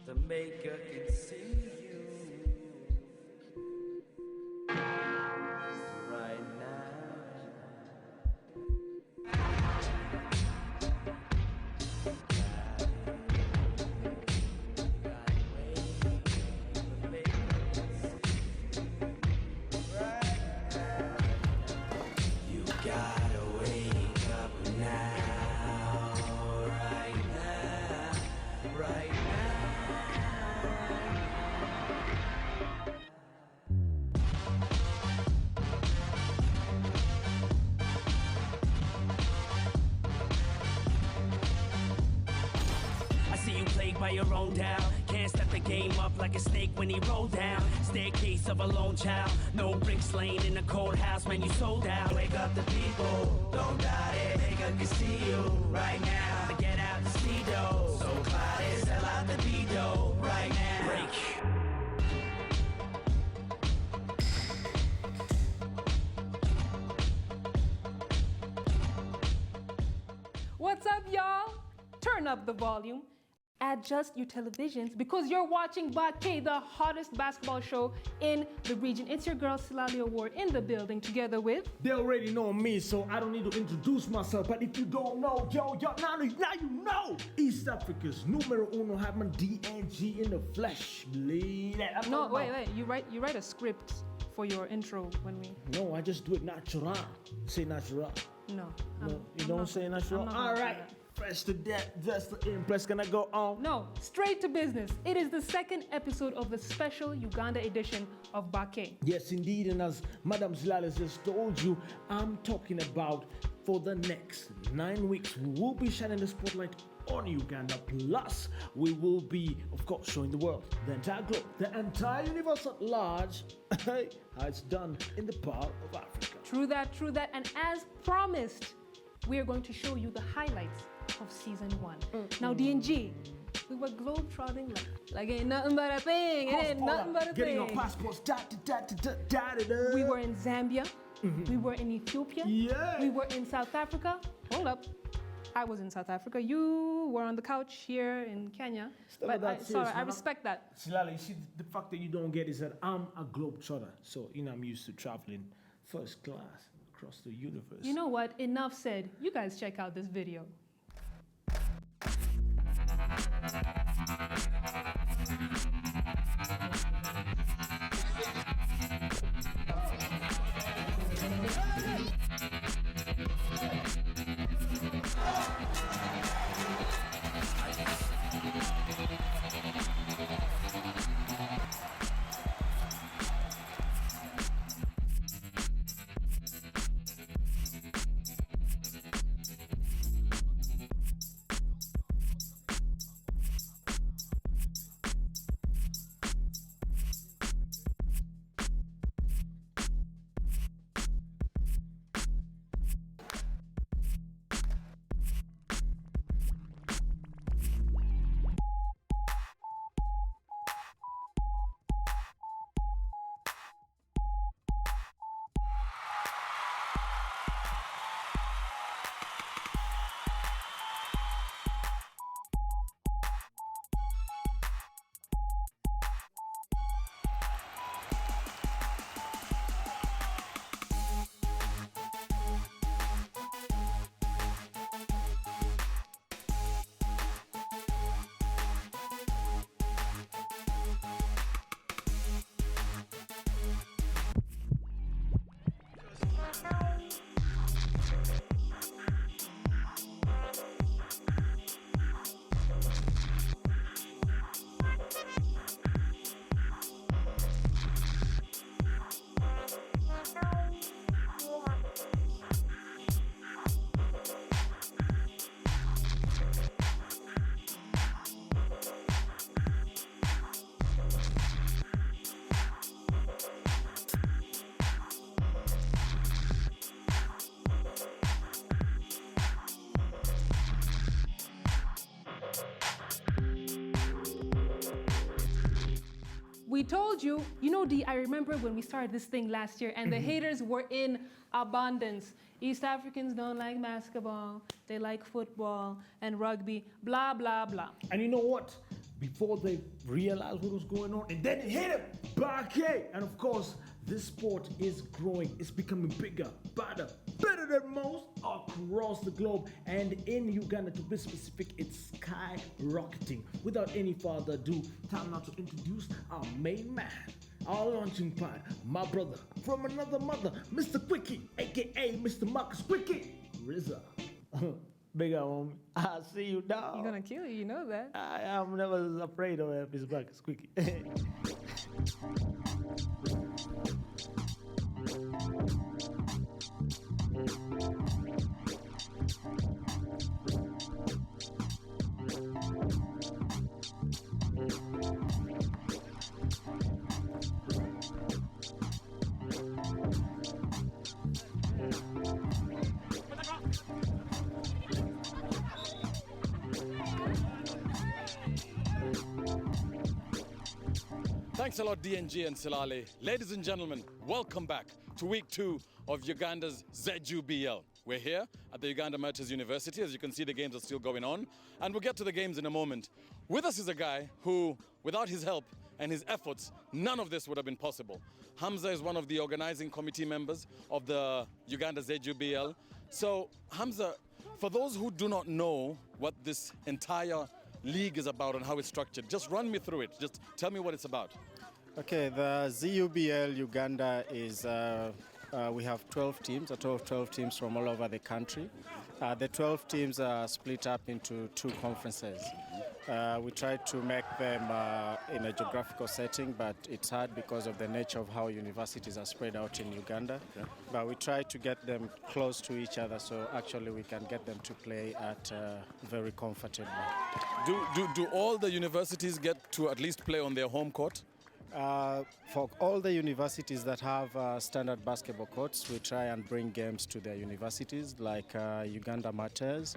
The maker can see you right now. You gotta wake up now, right now, right now. I see you plagued by your own doubt. Can't step the game up like a snake when he rolled down. Staircase of a lone child. No bricks laying in the cold house, man, you sold out. Wake up the people, don't doubt it. Maker can see you right now. To get out the speedo. So clouded, sell out the beat-do right now. Break. What's up, y'all? Turn up the volume. Adjust your televisions because you're watching Baqe, the hottest basketball show in the region. It's your girl Silali Award in the building together with... They already know me, so I don't need to introduce myself. But if you don't know, yo, now you know. East Africa's numero uno having DNG in the flesh. Believe that. No, wait. You write a script for your intro when we... No, I just do it natural. Say natural. No. No, you don't say natural? All right. Fresh to death, just to impress. Can I go on? No, straight to business. It is the second episode of the special Uganda edition of Baqe. Yes, indeed. And as Madam Zilales just told you, I'm talking about for the next 9 weeks, we will be shining the spotlight on Uganda. Plus, we will be, of course, showing the world, the entire globe, the entire universe at large, how it's done in the part of Africa. True that. And as promised, we are going to show you the highlights of season 1. Now, DNG, we were globe-trotting like ain't nothing but a thing. It ain't nothing but a Getting thing. our passports. We were in Zambia. We were in Ethiopia. Yeah. We were in South Africa. Hold up. I was in South Africa. You were on the couch here in Kenya. Stop that Sorry, serious, I man. respect that. Silali, you see, the fact that you don't get is that I'm a globetrotter. So, I'm used to traveling first class across the universe. You know what? Enough said. You guys check out this video. We told you, D, I remember when we started this thing last year and the haters were in abundance. East Africans don't like basketball, they like football and rugby, blah, blah, blah. And you know what? before they realized what was going on, and then it hit him. Baqe! And of course, this sport is growing. It's becoming bigger, better than most across the globe. And in Uganda, to be specific, it's skyrocketing. Without any further ado, time now to introduce our main man, our launching pad, my brother from another mother, Mr. Quickie, aka Mr. Marcus Quickie, RZA. Big up, homie. I see you, dog. He's gonna kill you, you know that. I am never afraid of Mr. Marcus Quickie. Thanks a lot, DNG and Silale. Ladies and gentlemen, welcome back to week 2 of Uganda's ZUBL. We're here at the Uganda Merchants University. As you can see, the games are still going on, and we'll get to the games in a moment. With us is a guy who, without his help and his efforts, none of this would have been possible. Hamza is one of the organizing committee members of the Uganda ZUBL. So, Hamza, for those who do not know what this entire league is about and how it's structured, just run me through it. Just tell me what it's about. Okay, the ZUBL Uganda is, we have 12 teams, a total of 12 teams from all over the country. The 12 teams are split up into 2 conferences. We tried to make them in a geographical setting, but it's hard because of the nature of how universities are spread out in Uganda. Okay. But we try to get them close to each other, so actually we can get them to play at very comfortably. Do all the universities get to at least play on their home court? For all the universities that have standard basketball courts, we try and bring games to their universities, like Uganda Martyrs.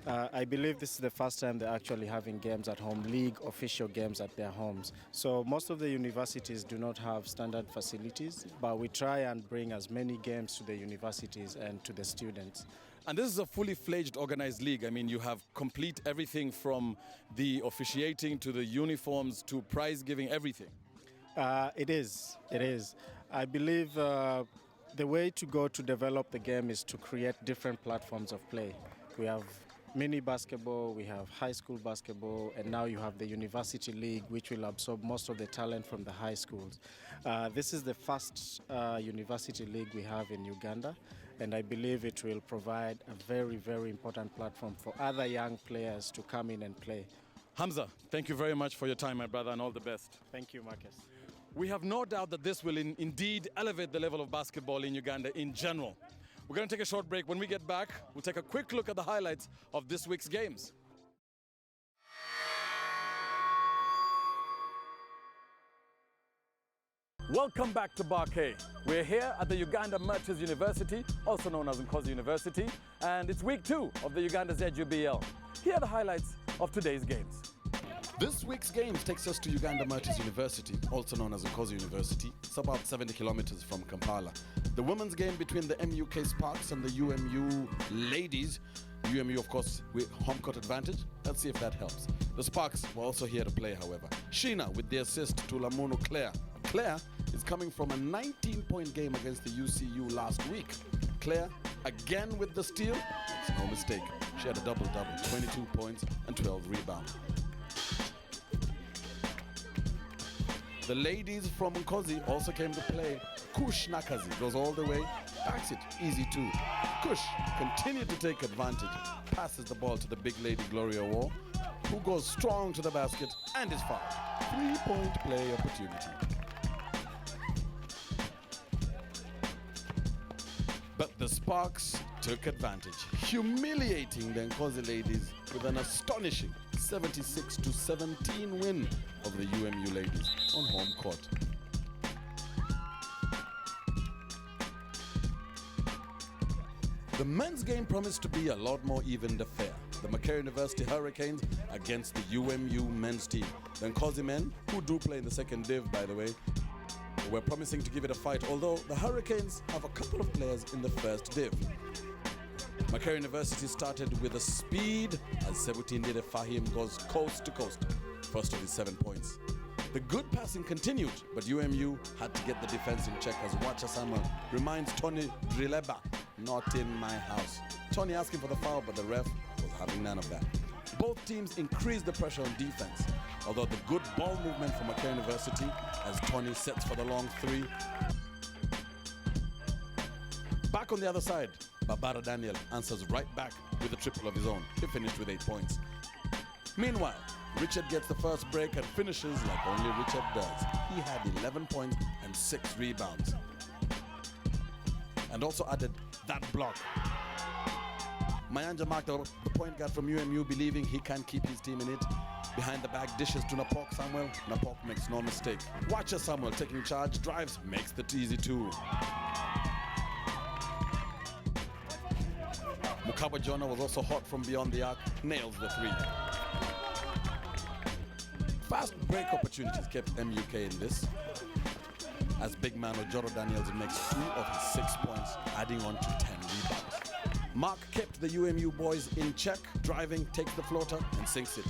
I believe this is the first time they're actually having games at home, league official games at their homes. So most of the universities do not have standard facilities, but we try and bring as many games to the universities and to the students. And this is a fully fledged organized league. I mean, you have complete everything from the officiating to the uniforms to prize giving, everything. It is. I believe the way to go to develop the game is to create different platforms of play. We have mini basketball, we have high school basketball, and now you have the university league, which will absorb most of the talent from the high schools. This is the first university league we have in Uganda, and I believe it will provide a very, very important platform for other young players to come in and play. Hamza, thank you very much for your time, my brother, and all the best. Thank you, Marcus. We have no doubt that this will indeed elevate the level of basketball in Uganda in general. We're going to take a short break. When we get back, we'll take a quick look at the highlights of this week's games. Welcome back to Baqe. We're here at the Uganda Merchants University, also known as Nkozi University, and it's week 2 of the Uganda ZUBL. Here are the highlights of today's games. This week's games takes us to Uganda Merchants University, also known as Nkozi University. It's about 70 kilometers from Kampala. The women's game between the MUK Sparks and the UMU ladies. UMU, of course, with home court advantage. Let's see if that helps. The Sparks were also here to play, however. Sheena with the assist to Lamuno Claire. Claire is coming from a 19-point game against the UCU last week. Claire, again with the steal. It's no mistake. She had a double-double, 22 points and 12 rebounds. The ladies from Nkozi also came to play. Kush Nakazi goes all the way, backs it, easy too. Kush continued to take advantage, passes the ball to the big lady Gloria War, who goes strong to the basket and is fouled. 3-point play opportunity. But the Sparks took advantage, humiliating the Nkozi ladies with an astonishing 76-17 win of the UMU ladies on home court. The men's game promised to be a lot more even affair. The Makerere University Hurricanes against the UMU men's team. The Nkozi men, who do play in the second div, by the way, were promising to give it a fight, although the Hurricanes have a couple of players in the first div. Baqe University started with a speed as Sebutindire Fahim goes coast to coast, first of his 7 points. The good passing continued, but UMU had to get the defense in check as Wacha Samuel reminds Tony Drileba, not in my house. Tony asking for the foul, but the ref was having none of that. Both teams increased the pressure on defense, although the good ball movement from Baqe University as Tony sets for the long three. Back on the other side, Babara Daniel answers right back with a triple of his own. He finished with 8 points. Meanwhile, Richard gets the first break and finishes like only Richard does. He had 11 points and 6 rebounds. And also added that block. Mayanja marked the point guard from UMU, believing he can keep his team in it. Behind the back dishes to Napok Samuel. Napok makes no mistake. Wacha Samuel taking charge, drives, makes the easy 2. Mukaba Jonah was also hot from beyond the arc, nails the 3. Fast break opportunities kept MUK in this, as big man Ojoro Daniels makes 2 of his 6 points, adding on to 10 rebounds. Mark kept the UMU boys in check, driving, takes the floater and sinks it.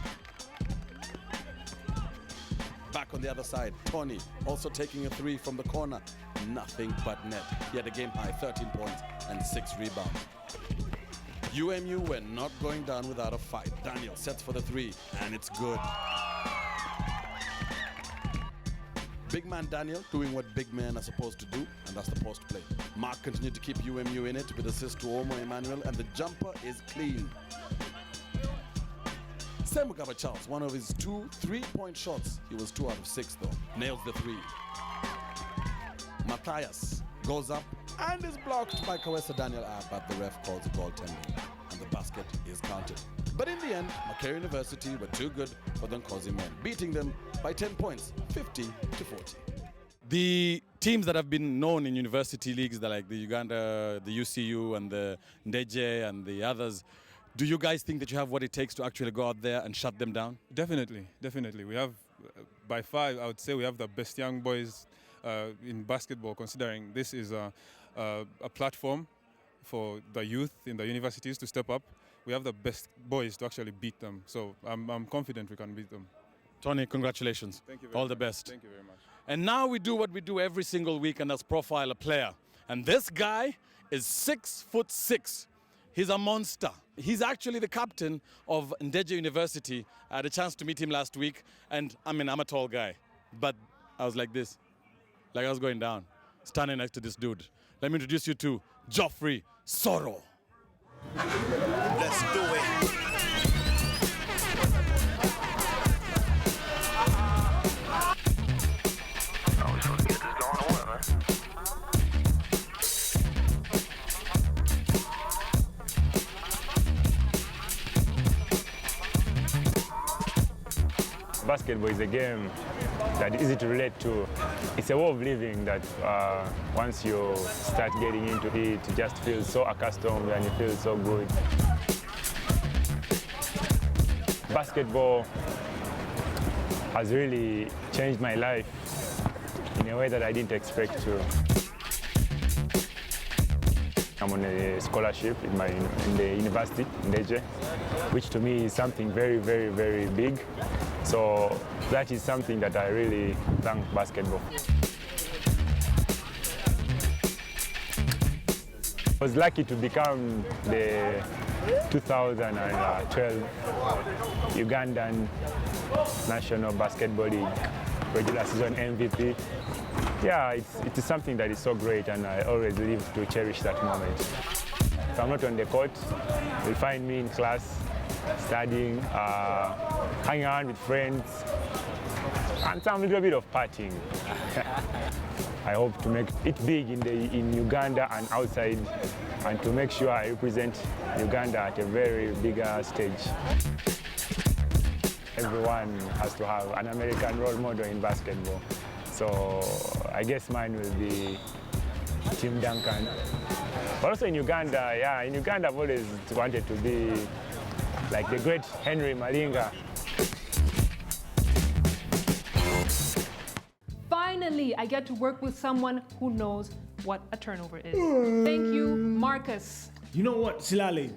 Back on the other side, Tony also taking a 3 from the corner, nothing but net. He had a game high 13 points and 6 rebounds. UMU were not going down without a fight. Daniel sets for the 3 and it's good. Big man Daniel doing what big men are supposed to do, and that's the post play. Mark continued to keep UMU in it with assist to Omo Emmanuel, and the jumper is clean. Semugaba Charles, one of his 2 3-point shots. He was 2 out of 6 though. Nails the 3. Matthias goes up and is blocked by Kawesa Daniel, but the ref calls a goaltending, and the basket is counted. But in the end, Baqe University were too good for the Nkosi men, beating them by 10 points, 50 to 40. The teams that have been known in university leagues, like the Uganda, the UCU and the Ndeje and the others, do you guys think that you have what it takes to actually go out there and shut them down? Definitely, definitely. We have, by far, I would say we have the best young boys in basketball, considering this is a platform for the youth in the universities to step up. We have the best boys to actually beat them. So I'm confident we can beat them. Tony, congratulations. Thank you very All much. the best. Thank you very much. And now we do what we do every single week, and that's profile a player. And this guy is 6'6". He's a monster. He's actually the captain of Ndeje University. I had a chance to meet him last week, and I mean, I'm a tall guy, but I was like this, like I was going down, standing next to this dude. Let me introduce you to Geoffrey Soro. Let's do it. Basketball is a game that is easy to relate to. It's a way of living that once you start getting into it, you just feel so accustomed and you feel so good. Basketball has really changed my life in a way that I didn't expect to. I'm on a scholarship in the university, in Ndeje, which to me is something very, very, very big. So that is something that I really thank basketball. I was lucky to become the 2012 Ugandan National Basketball League regular season MVP. Yeah, it's something that is so great, and I always live to cherish that moment. If I'm not on the court, you'll find me in class, studying, hanging out with friends, and some little bit of partying. I hope to make it big in Uganda and outside, and to make sure I represent Uganda at a very bigger stage. Everyone has to have an American role model in basketball. So I guess mine will be Tim Duncan. But also in Uganda, yeah, in Uganda I've always wanted to be like the great Henry Malinga. Finally, I get to work with someone who knows what a turnover is. Thank you, Marcus. You know what, Silale?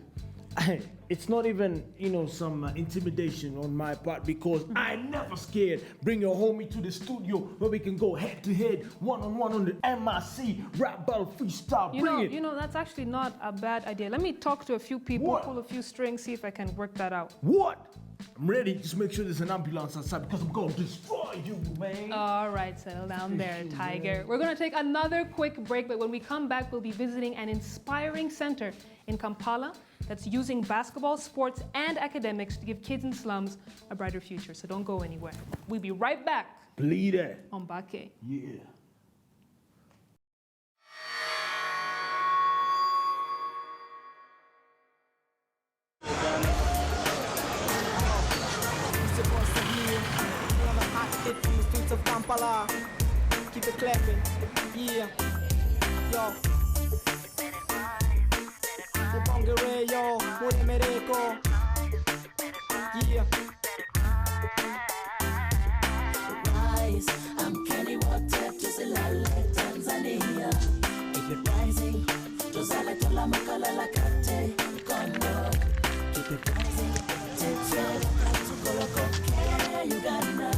It's not even, some intimidation on my part because I'm never scared. Bring your homie to the studio where we can go head to head, one-on-one on the MRC, rap battle, freestyle. You know, that's actually not a bad idea. Let me talk to a few people, pull a few strings, see if I can work that out. What? I'm ready. Just make sure there's an ambulance outside because I'm going to destroy you, man. All right, settle down there, Tiger. We're going to take another quick break, but when we come back, we'll be visiting an inspiring center in Kampala that's using basketball, sports, and academics to give kids in slums a brighter future. So don't go anywhere. We'll be right back. Bleed it. On Baqe. Yeah. From the streets of Kampala, keep it clapping, yeah, yo. Bongere, yo, Muremereko, yeah. Rise, I'm Kenny Water to Zilale, Tanzania. Keep it rising, to Zale Tola Makalala Kate, Congo. Keep it rising, Tete, to Koloko, Uganda.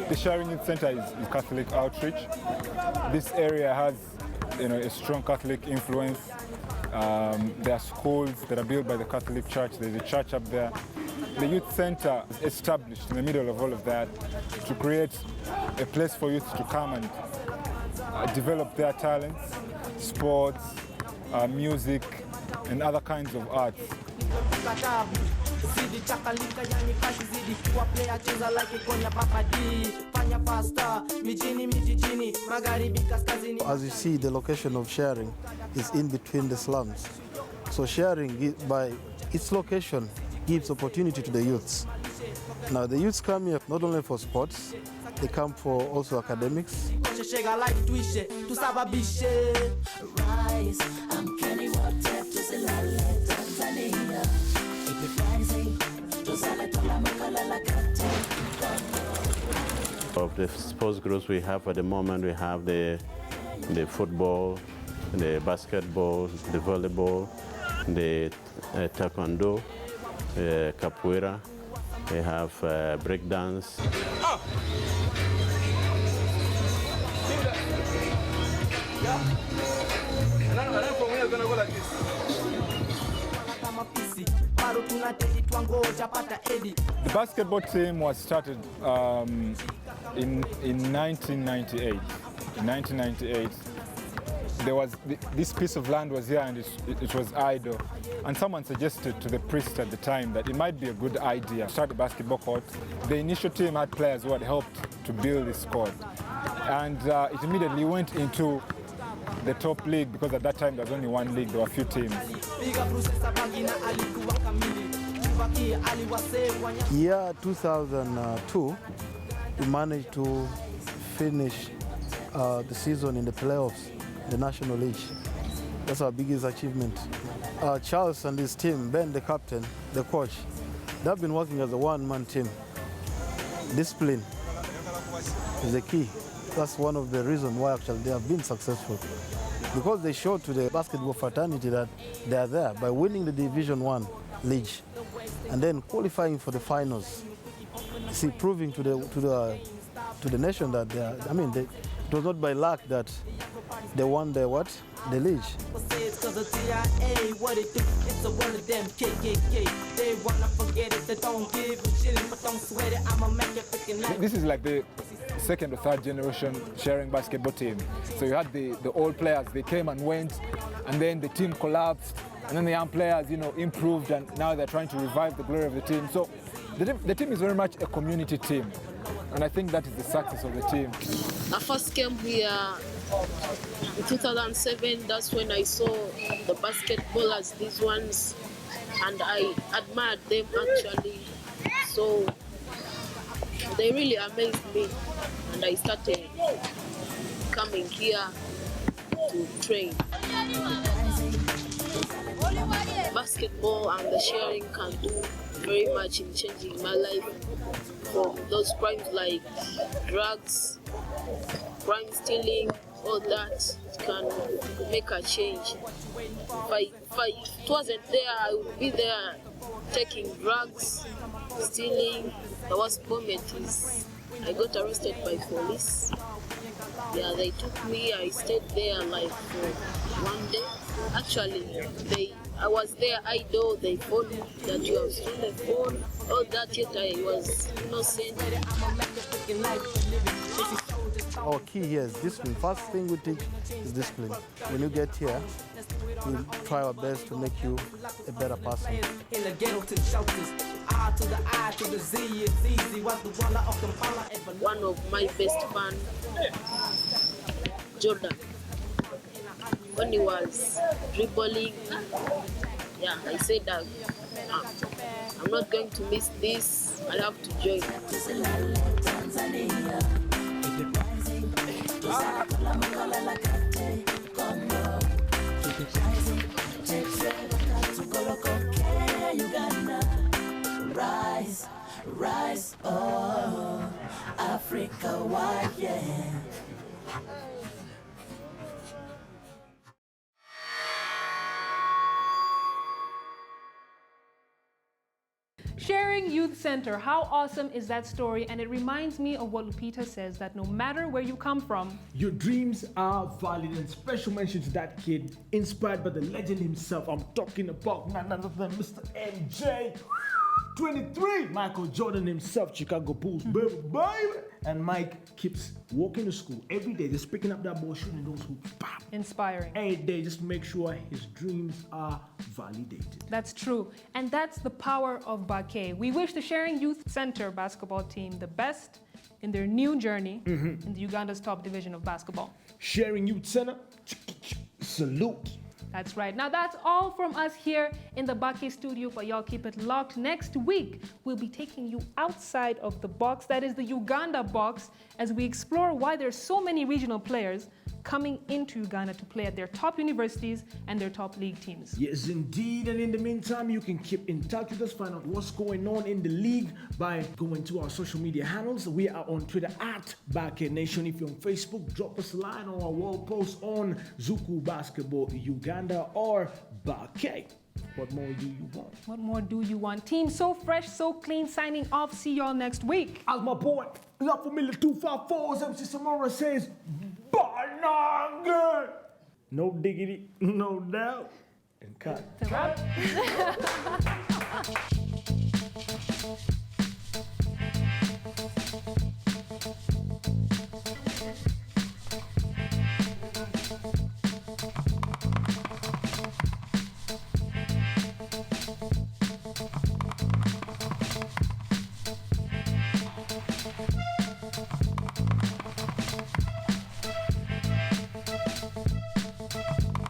The Sharing Youth Center is Catholic outreach. This area has, a strong Catholic influence. There are schools that are built by the Catholic Church. There's a church up there. The youth center is established in the middle of all of that to create a place for youth to come and develop their talents, sports, music, and other kinds of arts. As you see, the location of sharing is in between the slums. So sharing, by its location, gives opportunity to the youths. Now the youths come here not only for sports, they come for also academics. Of the sports groups we have at the moment, we have the football, the basketball, the volleyball, the taekwondo, capoeira. We have breakdance. The basketball team was started in 1998. In 1998, there was this piece of land was here and it was idle. And someone suggested to the priest at the time that it might be a good idea to start a basketball court. The initial team had players who had helped to build this court. And it immediately went into the top league because at that time there was only one league, there were a few teams. Year 2002, we managed to finish the season in the playoffs, the National League. That's our biggest achievement. Charles and his team, Ben the captain, the coach, they've been working as a one-man team. Discipline is the key. That's one of the reasons why actually they have been successful. Because they showed to the basketball fraternity that they are there by winning the Division 1 league and then qualifying for the finals. See, proving to the nation that they are, it was not by luck that they won the league. This is like the second or third generation sharing basketball team. So you had the old players, they came and went, and then the team collapsed, and then the young players, improved, and now they're trying to revive the glory of the team. So the team is very much a community team, and I think that is the success of the team. I first came here in 2007. That's when I saw the basketballers, these ones, and I admired them actually. So they really amazed me, and I started coming here to train. Basketball and the sharing can do very much in changing my life from those crimes like drugs crime, stealing, all that can make a change. If it wasn't there, I would be there taking drugs, stealing. The worst moment is I got arrested by police. Yeah, they took me. I stayed there like for 1 day. Actually, I was there idle. They phoned me that you have stolen the phone. All that, yet I was innocent. Our key here is discipline. First thing we teach is discipline. When you get here, we'll try our best to make you a better person. In the ghetto to the shelters, R to the I to the Z, it's easy. What's the one of them ever? One of my best fans, Jordan, when he was dribbling, yeah, I said that I'm not going to miss this. I have to join. Uganda, rise, rise, oh, Africa wide, yeah. Sharing Youth Center, how awesome is that story? And it reminds me of what Lupita says, that no matter where you come from, your dreams are valid. And special mention to that kid, inspired by the legend himself. I'm talking about none other than Mr. MJ. 23, Michael Jordan himself, Chicago Bulls, baby. And Mike keeps walking to school every day, just picking up that ball, shooting those hoops. Bam. Inspiring. Every day, just to make sure his dreams are validated. That's true. And that's the power of Baqe. We wish the Sharing Youth Center basketball team the best in their new journey in the Uganda's top division of basketball. Sharing Youth Center, salute. That's right. Now that's all from us here in the Baqe studio, but y'all keep it locked. Next week, we'll be taking you outside of the box, that is the Uganda box, as we explore why there's so many regional players coming into Uganda to play at their top universities and their top league teams. Yes, indeed. And in the meantime, you can keep in touch with us, find out what's going on in the league by going to our social media handles. We are on Twitter at Baqe Nation. If you're on Facebook, drop us a line on our wall post on Zuku Basketball Uganda or Baqe. What more do you want? What more do you want? Team so fresh, so clean, signing off. See y'all next week. As my boy, La Familia 254's MC Samora says, Bananga! No diggity, no doubt. And cut. It's a wrap.